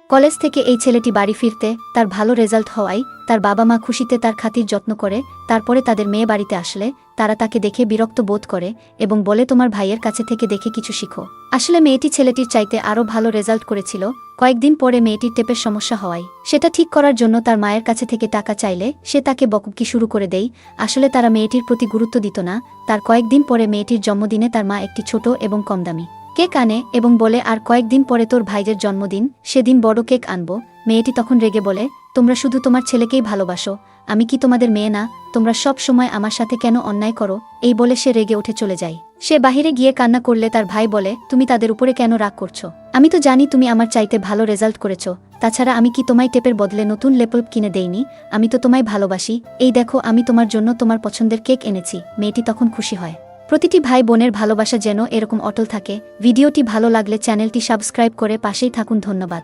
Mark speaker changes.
Speaker 1: College থেকে এই ছেলেটি বাড়ি ফিরতে তার ভালো রেজাল্ট হওয়ায় তার বাবা মা খুশিতে তার খাতির যত্ন করে। তারপরে তাদের মেয়ে বাড়িতে আসলে তারা তাকে দেখে বিরক্ত বোধ করে এবং বলে তোমার ভাইয়ের কাছে থেকে দেখে কিছু শিখো। আসলে মেয়েটি ছেলেটির চাইতে আরও ভালো রেজাল্ট করেছিল। কয়েকদিন পরে মেয়েটির টেপের সমস্যা হওয়ায় সেটা ঠিক করার জন্য তার মায়ের কাছে থেকে টাকা চাইলে সে তাকে বকুবকি শুরু করে দেয়। আসলে তারা মেয়েটির প্রতি গুরুত্ব দিত না। তার কয়েকদিন পরে মেয়েটির জন্মদিনে তার মা একটি ছোট এবং কম দামি কেক আনে এবং বলে আর কয়েকদিন পরে তোর ভাইয়ের জন্মদিন, সেদিন বড় কেক আনবো। মেয়েটি তখন রেগে বলে, তোমরা শুধু তোমার ছেলেকেই ভালোবাসো, আমি কি তোমাদের মেয়ে না? তোমরা সব সময় আমার সাথে কেন অন্যায় করো? এই বলে সে রেগে উঠে চলে যায়। সে বাহিরে গিয়ে কান্না করলে তার ভাই বলে, তুমি তাদের উপরে কেন রাগ করছো? আমি তো জানি তুমি আমার চাইতে ভালো রেজাল্ট করেছো। তাছাড়া আমি কি তোমায় টেপের বদলে নতুন ল্যাপটপ কিনে দেইনি? আমি তো তোমায় ভালোবাসি। এই দেখো আমি তোমার জন্য তোমার পছন্দের কেক এনেছি। মেয়েটি তখন খুশি হয়। প্রতিটি ভাই বোনের ভালোবাসা যেন এরকম অটল থাকে। ভিডিওটি ভালো লাগলে চ্যানেলটি সাবস্ক্রাইব করে পাশেই থাকুন। ধন্যবাদ।